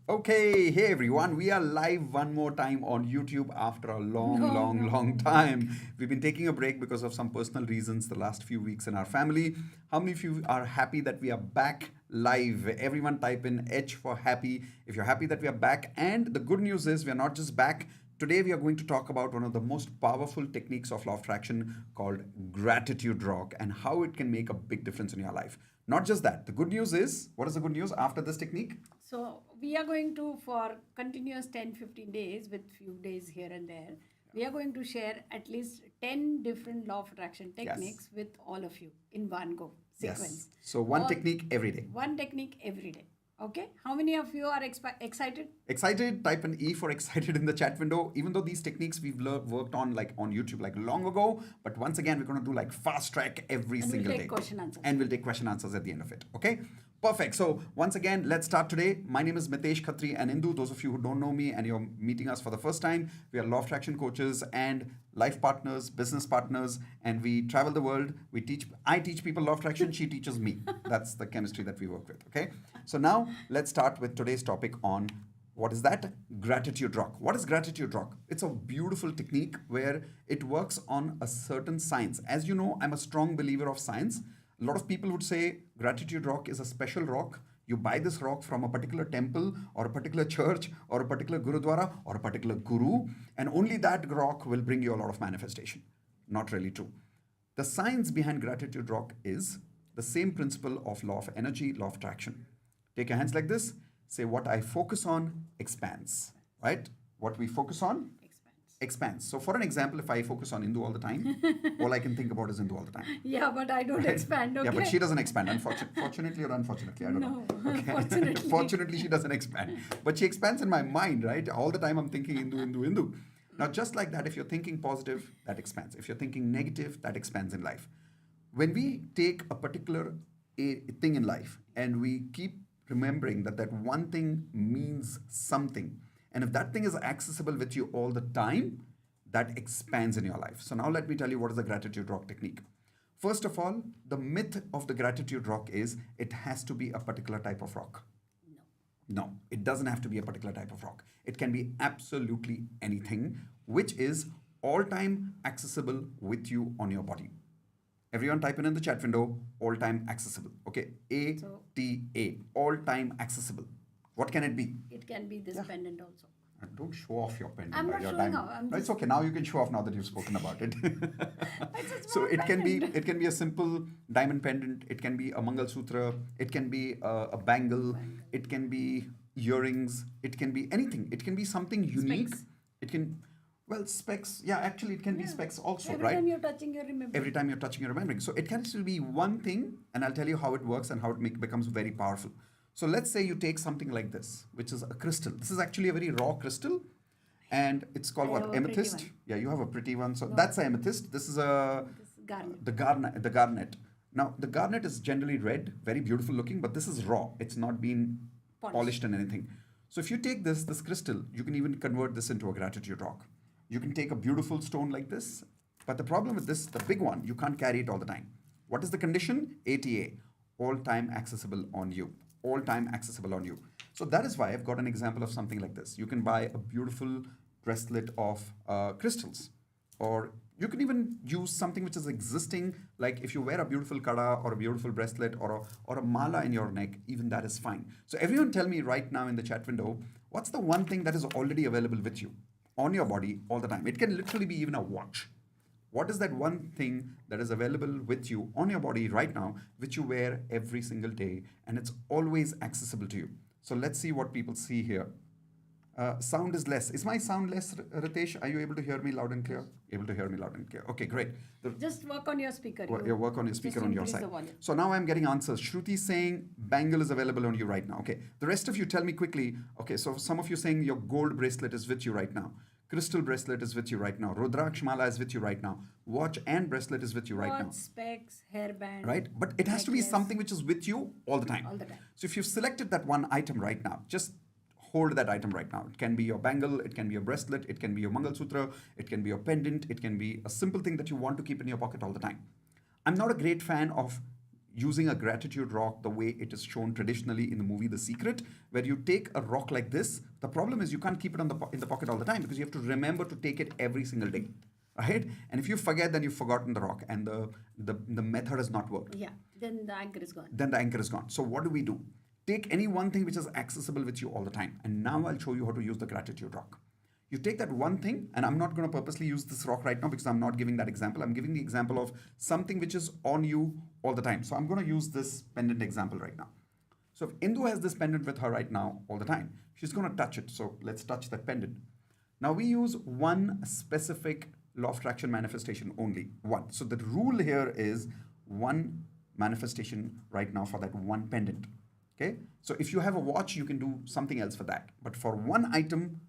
Okay, hey everyone, we are live one more time on YouTube after a long, No, long, long no. time. We've been taking a break because of some personal reasons the last few weeks in our family. How many of you are happy that we are back live? Everyone type in H for happy if you're happy that we are back. And the good news is we are not just back. Today we are going to talk about one of the most powerful techniques of law of attraction called gratitude rock and how it can make a big difference in your life. Not just that. The good news is, what is the good news after this technique? So we are going to, for continuous 10-15 days with few days here and there, we are going to share at least 10 different law of attraction Yes. techniques with all of you in one go Yes. sequence. So one All technique every day. one technique every day. Okay? How many of you are excited? Excited, type an E for excited in the chat window. Even though these techniques we've worked on like on YouTube like long ago, but once again we're going to do like fast track every And we'll single take day, question answers. and we'll take question answers at the end of it. Okay, perfect. So once again, let's start today. My name is Mitesh Khatri and Indu. Those of you who don't know me and you're meeting us for the first time, we are law of attraction coaches and life partners, business partners, and we travel the world. We teach. I teach people law of attraction. She teaches me. That's the chemistry that we work with. Okay. So now let's start with today's topic on what is that? Gratitude rock. What is gratitude rock? It's a beautiful technique where it works on a certain science. As you know, I'm a strong believer of science. A lot of people would say gratitude rock is a special rock. You buy this rock from a particular temple or a particular church or a particular gurudwara or a particular guru, and only that rock will bring you a lot of manifestation. Not really true. The science behind gratitude rock is the same principle of law of energy, law of attraction. Take your hands like this. Say, what I focus on expands, right? What we focus on Expands. expands. So, for an example, if I focus on Indu all the time, all I can think about is Indu all the time. Yeah, but I don't Right? expand, Yeah, but she okay? doesn't expand. Fortunately or unfortunately, I don't know. No, Okay. fortunately. Fortunately, she doesn't expand. But she expands in my mind, right? All the time I'm thinking Indu, Indu, Indu. Now, just like that, if you're thinking positive, that expands. If you're thinking negative, that expands in life. When we take a particular thing in life and we keep remembering that that one thing means something, and if that thing is accessible with you all the time, that expands in your life. So now let me tell you what is the gratitude rock technique. First of all, the myth of the gratitude rock is it has to be a particular type of rock. No. No, it doesn't have to be a particular type of rock. It can be absolutely anything which is all time accessible with you on your body. Everyone type in the chat window, all time accessible. Okay, So ATA, all time accessible. What can it be? it can be this Yeah. pendant also. And don't show off your pendant I'm or not your showing diamond. off. I'm No, it's just. okay. Now you can show off now that you've spoken about it. It's a So small pendant. it can be a simple diamond pendant. It can be a Mangal Sutra. It can be a bangle. Bangle. It can be earrings. It can be anything. It can be something unique. Specs. It can, well, specs. Yeah, actually, it can be Yeah. specs also, Every right? time you're touching, you're Every remembering. time you're touching, you're remembering. So it can still be one thing, and I'll tell you how it works and how it becomes very powerful. So let's say you take something like this, which is a crystal. This is actually a very raw crystal, and it's called I have what? a pretty Amethyst. one. Yeah, you have a pretty one. So No, that's a amethyst. This is a this is garnet. the garnet. The garnet. Now the garnet is generally red, very beautiful looking, but this is raw. It's not been Polished. polished and anything. So if you take this crystal, you can even convert this into a gratitude rock. You can take a beautiful stone like this, but the problem with this, the big one, you can't carry it all the time. What is the condition? ATA, all time accessible on you. All time accessible on you. So that is why I've got an example of something like this. You can buy a beautiful bracelet of crystals, or you can even use something which is existing, like if you wear a beautiful kada or a beautiful bracelet or a mala in your neck, even that is fine. So everyone tell me right now in the chat window, what's the one thing that is already available with you on your body all the time? It can literally be even a watch. What is that one thing that is available with you on your body right now, which you wear every single day, and it's always accessible to you? So let's see what people see here. Sound is less. Is my sound less, Ritesh? Are you able to hear me loud and clear? Able to hear me loud and clear. Okay, great. The, Just work on your speaker. your work on your Just speaker on your increase side. the volume. So now I'm getting answers. Shruti is saying bangle is available on you right now. Okay. The rest of you tell me quickly. Okay, so some of you saying your gold bracelet is with you right now. Crystal bracelet is with you right now. Rudraksh mala is with you right now. Watch and bracelet is with you right Watch, now. specs, hairband, Right? But it has to be necklace, something which is with you all the time. all the time. So if you've selected that one item right now, just hold that item right now. It can be your bangle, it can be your bracelet, it can be your Mangal Sutra, it can be your pendant, it can be a simple thing that you want to keep in your pocket all the time. I'm not a great fan of using a gratitude rock the way it is shown traditionally in the movie The Secret, where you take a rock like this. The problem is you can't keep it in the pocket all the time because you have to remember to take it every single day, right? And if you forget, then you've forgotten the rock, and the method has not worked. Yeah, then the anchor is gone. Then the anchor is gone. So what do? Take any one thing which is accessible with you all the time. And now I'll show you how to use the gratitude rock. You take that one thing, and I'm not going to purposely use this rock right now because I'm not giving that example. I'm giving the example of something which is on you all the time. So I'm going to use this pendant example right now. So if Indu has this pendant with her right now all the time, she's going to touch it. So let's touch that pendant. Now we use one specific law of attraction manifestation only, one. So the rule here is one manifestation right now for that one pendant. Okay. So if you have a watch, you can do something else for that. But for one item,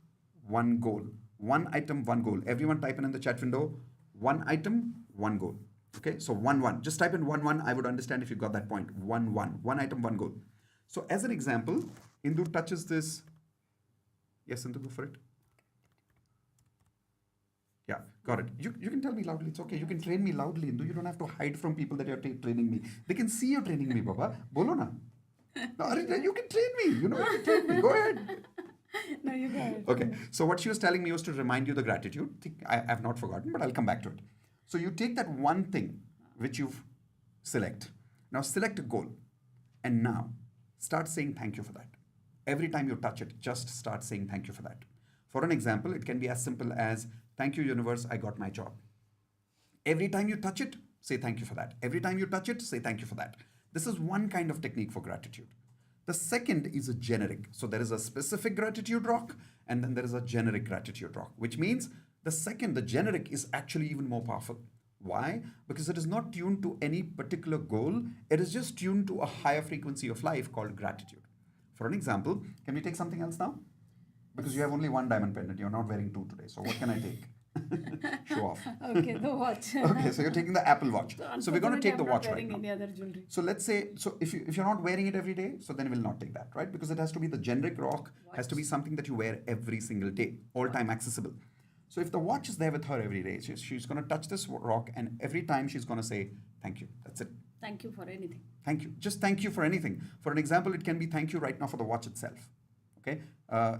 one goal. One item, one goal. Everyone type in the chat window, one item, one goal. Okay, so 1-1. Just type in 1-1. I would understand if you got that point. 1-1. One item, one goal. So as an example, Indu touches this. Yes, Indu, go for it. Yeah, got it. You can tell me loudly. It's okay. You can train me loudly, Indu. You don't have to hide from people that you're training me. They can see you training me, Baba. Bolo na. No, you can train me. You know, you can train me. Go ahead. No, you got it. Okay. So what she was telling me was to remind you the gratitude. I have not forgotten, but I'll come back to it. So you take that one thing which you select. Now select a goal. And now start saying thank you for that. Every time you touch it, just start saying thank you for that. For an example, it can be as simple as, thank you, universe, I got my job. Every time you touch it, say thank you for that. Every time you touch it, say thank you for that. This is one kind of technique for gratitude. The second is a generic. So there is a specific gratitude rock, and then there is a generic gratitude rock, which means the generic, is actually even more powerful. Why? Because it is not tuned to any particular goal. It is just tuned to a higher frequency of life called gratitude. For an example, can we take something else now? Because you have only one diamond pendant. You're not wearing two today. So what can I take? Show off. Okay, the watch. Okay, so you're taking the Apple Watch. So we're going to take the watch right now. Any other jewelry. So let's say, so if you're not wearing it every day, so then we'll not take that, right? Because it has to be the generic rock, has to be something that you wear every single day, all time accessible. So if the watch is there with her every day, she's going to touch this rock, and every time she's going to say, thank you. That's it. Thank you for anything. Thank you. Just thank you for anything. For an example, it can be thank you right now for the watch itself. Okay,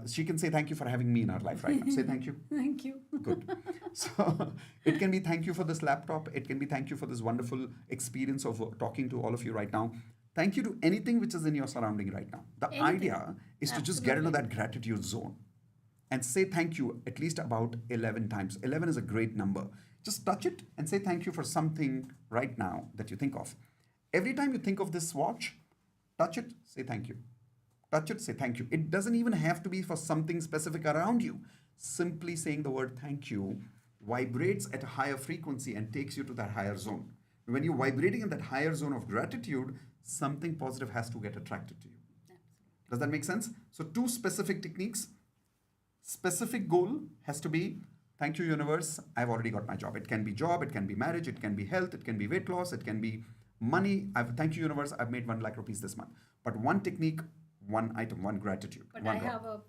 she can say thank you for having me in her life right now. Say thank you. Thank you. Good. So it can be thank you for this laptop. It can be thank you for this wonderful experience of talking to all of you right now. Thank you to anything which is in your surrounding right now. The idea is to just get into that gratitude zone and say thank you at least about 11 times. 11 is a great number. Just touch it and say thank you for something right now that you think of. Every time you think of this watch, touch it, say thank you. Touch it, say thank you. It doesn't even have to be for something specific around you. Simply saying the word thank you vibrates at a higher frequency and takes you to that higher zone. When you're vibrating in that higher zone of gratitude, something positive has to get attracted to you. Absolutely. Does that make sense? So two specific techniques. Specific goal has to be, thank you, universe, I've already got my job. It can be job, it can be marriage, it can be health, it can be weight loss, it can be money. Thank you, universe, I've made 1 lakh rupees this month. But one technique, one item, one gratitude. But one I rock. have a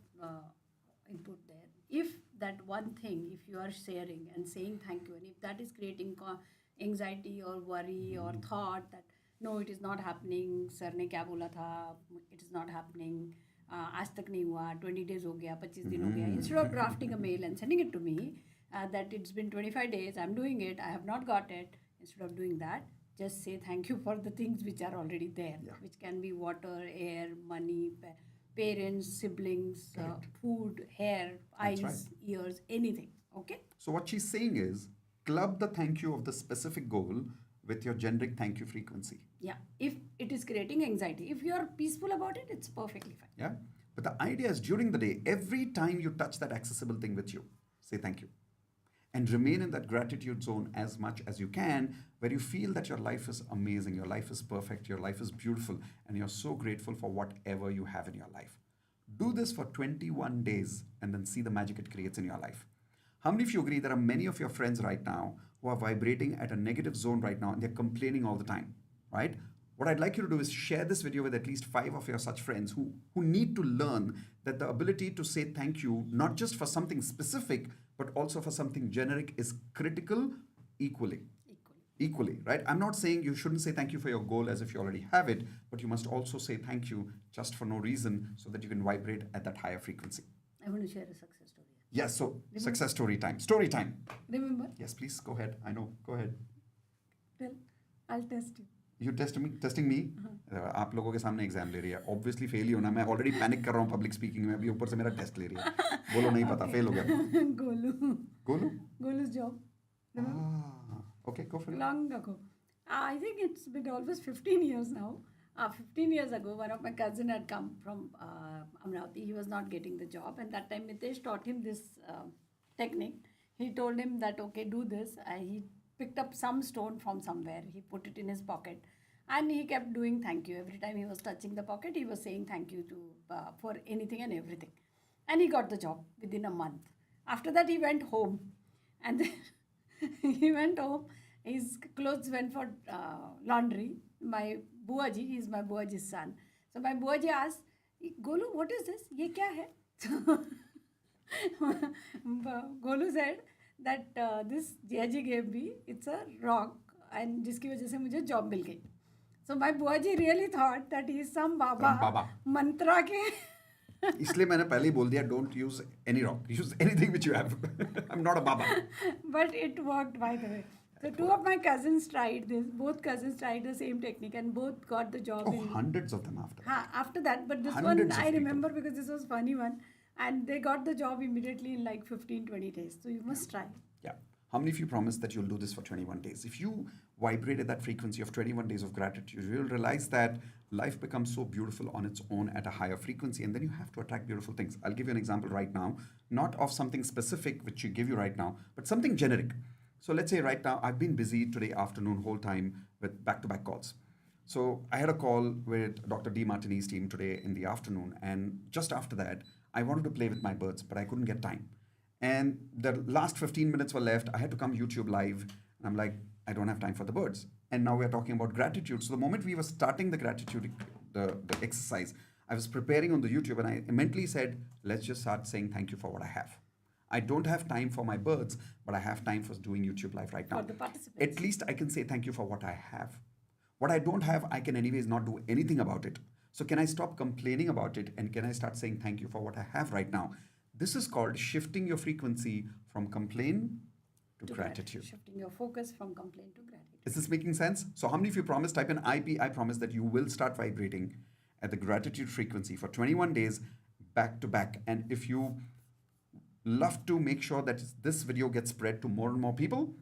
input there. If that one thing, if you are sharing and saying thank you, and if that is creating anxiety or worry or thought that no, it is not happening, sir ने क्या बोला था, it is not happening, आज तक नहीं हुआ, 20 days हो गया, 25 दिन हो गया. Instead of drafting a mail and sending it to me that it's been 25 days, I'm doing it, I have not got it. Instead of doing that, just say thank you for the things which are already there, which can be water, air, money, parents, siblings, food, hair, eyes, ears, anything. Okay? So what she's saying is, club the thank you of the specific goal with your generic thank you frequency. Yeah. If it is creating anxiety, if you are peaceful about it, it's perfectly fine. Yeah. But the idea is during the day, every time you touch that accessible thing with you, say thank you. And remain in that gratitude zone as much as you can, where you feel that your life is amazing, your life is perfect, your life is beautiful, and you're so grateful for whatever you have in your life. Do this for 21 days and then see the magic it creates in your life. How many of you agree there are many of your friends right now who are vibrating at a negative zone right now and they're complaining all the time, right? What I'd like you to do is share this video with at least 5 of your such friends who need to learn that the ability to say thank you, not just for something specific, but also for something generic, is critical equally. equally, right? I'm not saying you shouldn't say thank you for your goal as if you already have it, but you must also say thank you just for no reason so that you can vibrate at that higher frequency. I want to share a success story. Yes, so Remember? success story time. Story time. Remember? Yes, please go ahead. I know. Go ahead. Tell. I'll test you. You testing me? आप लोगों के सामने exam ले रही है obviously fail ही होना मैं already panic कर रहा हूँ पब्लिक स्पीकिंग में अभी ऊपर से मेरा टेस्ट ले रही है बोलो नहीं पता फेल हो गया Golu. Golu Golu's job. Okay go for Long ago. I think it's been almost 15 years now. 15 years ago, one of my cousin had come from Amravati. He was not getting the job, and that time Mitesh taught him this technique. He told him that, okay, do this. He picked up some stone from somewhere. He put it in his pocket, and he kept doing thank you. Every time he was touching the pocket, he was saying thank you to for anything and everything. And he got the job within a month. After that, he went home, and then he went home. His clothes went for laundry. My Buaji, he's my Buaji's son. So my Buaji asked, Golu, what is this? Ye kya hai? Golu said that this Jiaji gave me, it's a rock, and जिसकी वजह से मुझे job मिल गई. So my Buaji really thought that he is some Baba. Mantra के. इसलिए मैंने पहले ही बोल दिया don't use any rock use anything which you have I am not a Baba But it worked, by the way. So two of my cousins tried this. Both cousins tried the same technique and both got the job. oh hundreds of them after After that, but this Hundreds one of I people. remember because this was funny one, and they got the job immediately in like 15-20 days. So you must try. yeah how many of you promise that you'll do this for 21 days if you vibrate at that frequency of 21 days of gratitude you'll realize that life becomes so beautiful on its own at a higher frequency and then you have to attract beautiful things I'll give you an example right now not of something specific which you give you right now but something generic. So let's say right now I've been busy today afternoon whole time with back-to-back calls. So I had a call with Dr. D. Martini's team today in the afternoon, and just after that, I wanted to play with my birds, but I couldn't get time. And the last 15 minutes were left. I had to come YouTube live, and I'm like, I don't have time for the birds. And now we're talking about gratitude. So the moment we were starting the gratitude, the exercise, I was preparing on the YouTube, and I mentally said, let's just start saying thank you for what I have. I don't have time for my birds, but I have time for doing YouTube Live right now. For the participants. At least I can say thank you for what I have. What I don't have, I can anyways not do anything about it. So can I stop complaining about it and can I start saying thank you for what I have right now? This is called shifting your frequency from complain to gratitude. Shifting your focus from complaint to gratitude. Is this making sense? So how many of you promise, type in IP, I promise that you will start vibrating at the gratitude frequency for 21 days back to back. And if you love to make sure that this video gets spread to more and more people,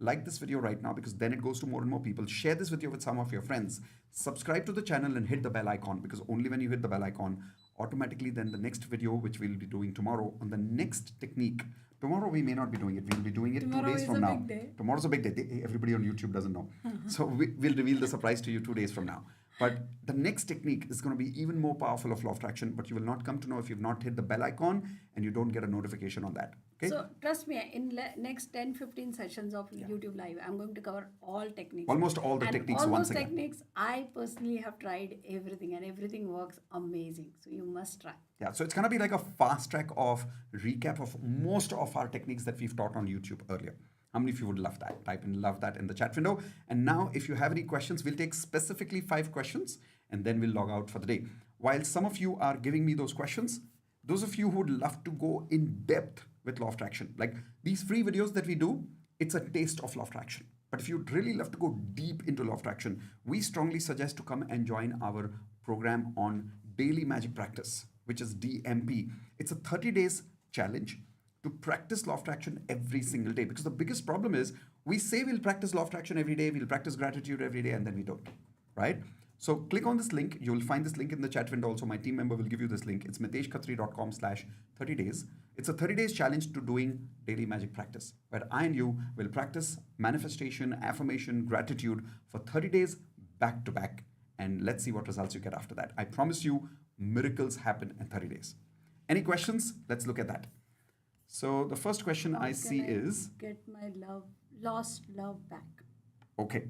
like this video right now because then it goes to more and more people. Share this video with some of your friends. Subscribe to the channel and hit the bell icon because only when you hit the bell icon, automatically then the next video which we'll be doing tomorrow on the next technique. Tomorrow we may not be doing it. We'll be doing it Tomorrow 2 days is from a now. big day. Tomorrow's a big day. Everybody on YouTube doesn't know. So we'll reveal the surprise to you 2 days from now. But the next technique is going to be even more powerful of law of attraction, but you will not come to know if you've not hit the bell icon and you don't get a notification on that. Okay? So trust me, in next 10-15 sessions of YouTube Live, I'm going to cover all techniques. Almost all the and techniques all once those again. techniques, I personally have tried everything and everything works amazing. So you must try. Yeah, so it's going to be like a fast track of recap of most of our techniques that we've taught on YouTube earlier. How many of you would love that? Type in love that in the chat window. And now if you have any questions, we'll take specifically 5 questions and then we'll log out for the day. While some of you are giving me those questions, those of you who would love to go in depth with law of attraction, like these free videos that we do, it's a taste of law of attraction. But if you'd really love to go deep into law of attraction, we strongly suggest to come and join our program on daily magic practice, which is DMP. It's a 30 days challenge to practice law of attraction every single day. Because the biggest problem is we say we'll practice law of attraction every day, we'll practice gratitude every day, and then we don't, right? So click on this link. You will find this link in the chat window. Also, my team member will give you this link. It's miteshkhatri.com/30 days. It's a 30 days challenge to doing daily magic practice, where I and you will practice manifestation, affirmation, gratitude for 30 days back to back. And let's see what results you get after that. I promise you, miracles happen in 30 days. Any questions? Let's look at that. So the first question I see is, get my lost love back. okay,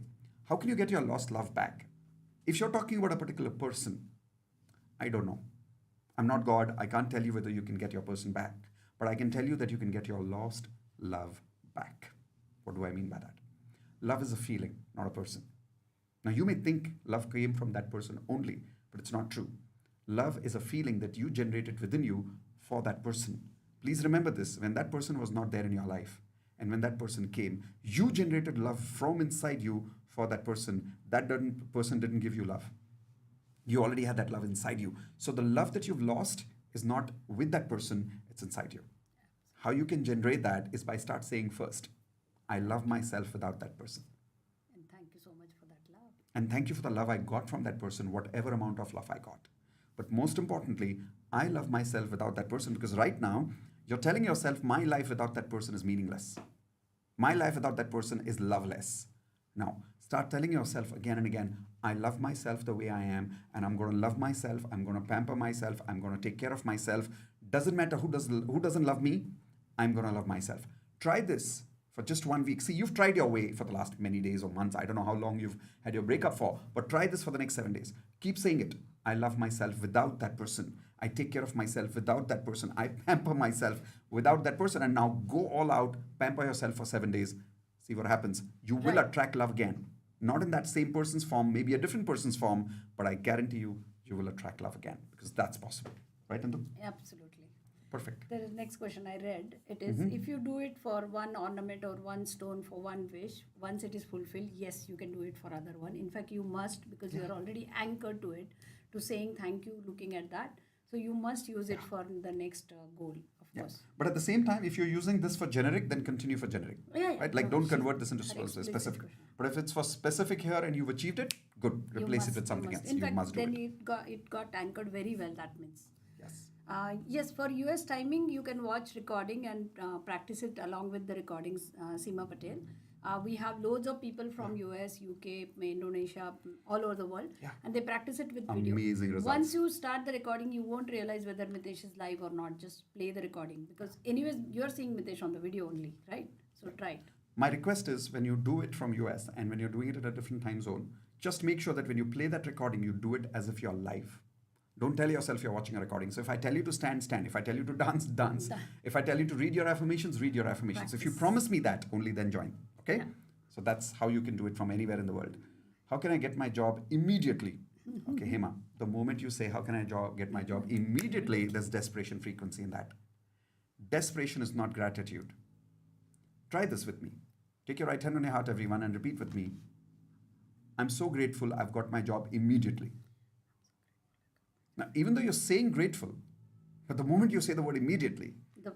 how can you get your lost love back? If you're talking about a particular person, I don't know. I'm not God. I can't tell you whether you can get your person back, but I can tell you that you can get your lost love back. What do I mean by that? love is a feeling, not a person. Now, you may think love came from that person only, but it's not true. Love is a feeling that you generated within you for that person. Please remember this, when that person was not there in your life, and when that person came, you generated love from inside you for that person. Person didn't give you love. You already had that love inside you. So the love that you've lost is not with that person, it's inside you. How you can generate that is by start saying first, I love myself without that person. And thank you so much for that love. And thank you for the love I got from that person, whatever amount of love I got. But most importantly, I love myself without that person, because right now you're telling yourself, my life without that person is meaningless. My life without that person is loveless. Now, start telling yourself again and again, I love myself the way I am, and I'm going to love myself. I'm going to pamper myself. I'm going to take care of myself. Doesn't matter who doesn't love me. I'm going to love myself. Try this for just 1 week. See, you've tried your way for the last many days or months. I don't know how long you've had your breakup for, but try this for the next 7 days. Keep saying it. I love myself without that person. I take care of myself without that person. I pamper myself without that person. And now go all out, pamper yourself for 7 days. See what happens. You will Right. attract love again. Not in that same person's form, maybe a different person's form, but I guarantee you, you will attract love again, because that's possible. Right, Indu? Absolutely. Perfect. The next question I read, it is, Mm-hmm. if you do it for one ornament or one stone for one wish, once it is fulfilled, yes, you can do it for other one. In fact, you must, because you are already anchored to it, to saying thank you, looking at that. So you must use it for the next goal, of Yeah. course. But at the same time, if you're using this for generic, then continue for generic. Yeah. Right? Like, No, don't she- convert this into her explicit specific. question. But if it's for specific here and you've achieved it, good. You Replace it must- with you something must. else. In You fact, must do then it. it got anchored very well, that means. Yes. Yes, for US timing, you can watch recording and practice it along with the recordings, Seema Patel. We have loads of people from US, UK, Indonesia, all over the world, Yeah. and they practice it with video. Amazing results. Once you start the recording, you won't realize whether Mitesh is live or not. Just play the recording, because anyways, you're seeing Mitesh on the video only, right? So try it. My request is, when you do it from US and when you're doing it at a different time zone, just make sure that when you play that recording, you do it as if you're live. Don't tell yourself you're watching a recording. So if I tell you to stand, stand. If I tell you to dance, dance. Done. If I tell you to read your affirmations, read your affirmations. If you Practice. promise me that, only then join. Okay? Yeah. So that's how you can do it from anywhere in the world. How can I get my job immediately? Okay, Hema, the moment you say, how can I get my job immediately, there's desperation frequency in that. Desperation is not gratitude. Try this with me. Take your right hand on your heart, everyone, and repeat with me. I'm so grateful I've got my job immediately. Now, even though you're saying grateful, but the moment you say the word immediately, The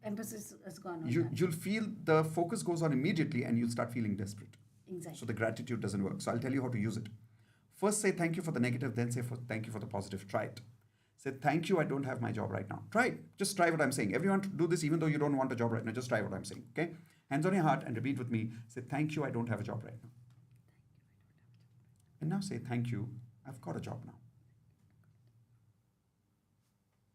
emphasis has gone on that. you'll feel the focus goes on immediately and you'll start feeling desperate. Exactly. So the gratitude doesn't work. So I'll tell you how to use it. First, say thank you for the negative, then say thank you for the positive. Try it. Say thank you, I don't have my job right now. Try it. Just try what I'm saying. Everyone do this even though you don't want a job right now. Just try what I'm saying. Okay? Hands on your heart and repeat with me. Say thank you, I don't have a job right now. And now say thank you, I've got a job now.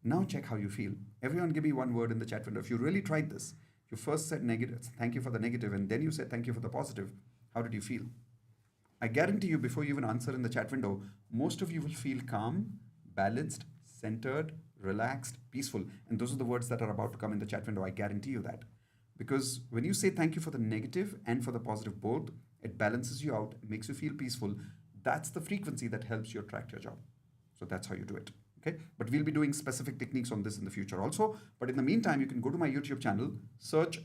Now check how you feel. Everyone give me one word in the chat window. If you really tried this, you first said negative, thank you for the negative, and then you said thank you for the positive. How did you feel? I guarantee you, before you even answer in the chat window, most of you will feel calm, balanced, centered, relaxed, peaceful. And those are the words that are about to come in the chat window. I guarantee you that. Because when you say thank you for the negative and for the positive both, it balances you out, it makes you feel peaceful. That's the frequency that helps you attract your job. So that's how you do it. Okay, but we'll be doing specific techniques on this in the future also. But in the meantime, you can go to my YouTube channel, search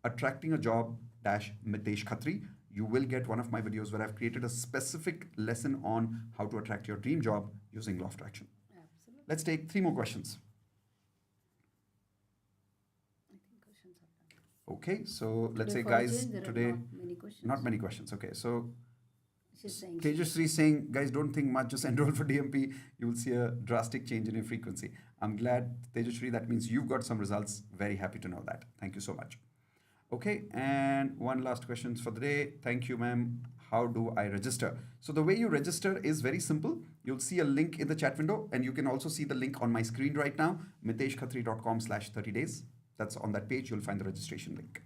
Attracting a Job Mitesh Khatri. You will get one of my videos where I've created a specific lesson on how to attract your dream job using law of attraction. Absolutely. Let's take 3 more questions. I think questions are done. Okay, so let's say, Today for a guys, change, there are today, not many questions. not many questions. Okay, so She's saying Tejasri is saying, guys, don't think much, just enroll for DMP. You will see a drastic change in your frequency. I'm glad, Tejasri, that means you've got some results. Very happy to know that. Thank you so much. Okay, and one last question for the day. Thank you, ma'am. How do I register? So the way you register is very simple. You'll see a link in the chat window, and you can also see the link on my screen right now, miteshkhatri.com/30 days. That's on that page. You'll find the registration link.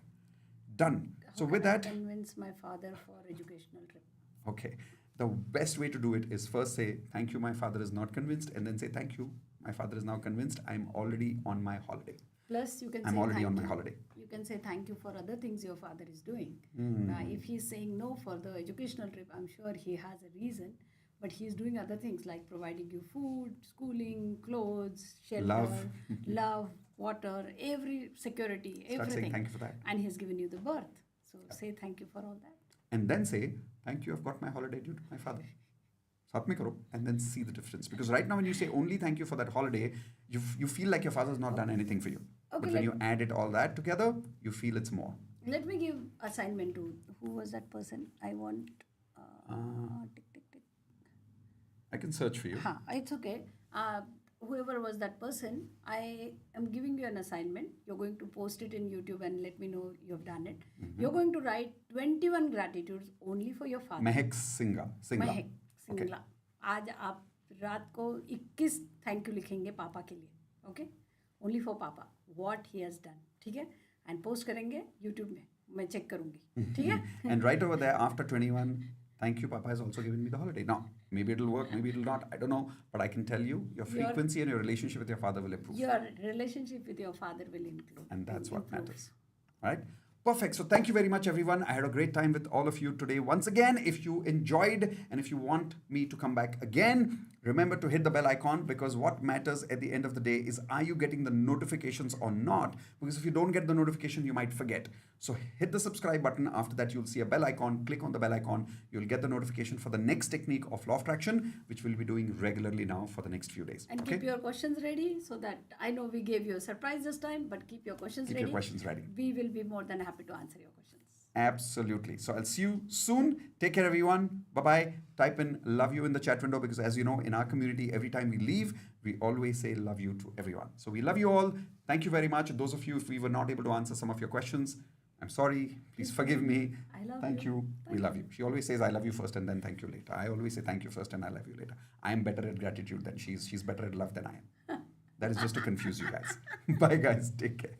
Done. So with that, convince my father for educational trip. okay, the best way to do it is first say, thank you, my father is not convinced, and then say, thank you, My father is now convinced I'm already on my holiday. Plus, you can I'm say already thank on my you. holiday. You can say thank you for other things your father is doing. Mm. If he's saying no for the educational trip, I'm sure he has a reason. But he's doing other things like providing you food, schooling, clothes, shelter, Love. love, water, every security, Start saying everything. thank you for that. And he's given you the birth. So say thank you for all that. And then say, thank you, I've got my holiday due to my father. साथ में करो, and then see the difference. Because right now when you say only thank you for that holiday, you feel like your father's not done anything for you. Okay, But when you add it all that together, you feel it's more. Let me give assignment to who was that person. I want. Tick, tick, tick. I can search for you. It's okay. Whoever was that person, I am giving you an assignment. You're going to post it in YouTube and let me know you've done it. You're going to write 21 gratitudes only for your father. Mehek Singla. महक सिंगला. आज आप रात को 21 thank you लिखेंगे पापा के लिए. Okay, only for पापा, what he has done. ठीक है, एंड पोस्ट करेंगे यूट्यूब में, मैं चेक करूंगी. ठीक है. And right over there, after 21, thank you, Papa has also given me the holiday. Now, maybe it'll work, maybe it'll not. I don't know. But I can tell you, your frequency and your relationship with your father will improve. Your relationship with your father will include. And that's what matters. All right? Perfect. So thank you very much, everyone. I had a great time with all of you today. Once again, if you enjoyed and if you want me to come back again, remember to hit the bell icon, because what matters at the end of the day is, are you getting the notifications or not? Because if you don't get the notification, you might forget. So hit the subscribe button. After that, you'll see a bell icon. Click on the bell icon. You'll get the notification for the next technique of law of attraction, which we'll be doing regularly now for the next few days. And keep your questions ready, so that I know we gave you a surprise this time, but keep your questions Keep ready. your questions ready. We will be more than happy to answer your questions. Absolutely. So I'll see you soon. Take care, everyone. Bye-bye. Type in love you in the chat window, because as you know, in our community, every time we leave, we always say love you to everyone. So we love you all. Thank you very much. Those of you, if we were not able to answer some of your questions, I'm sorry. Please forgive me. I love Thank you. you. We love you. She always says I love you first and then thank you later. I always say thank you first and I love you later. I'm better at gratitude than she's better at love than I am. That is just to confuse you guys. Bye, guys. Take care.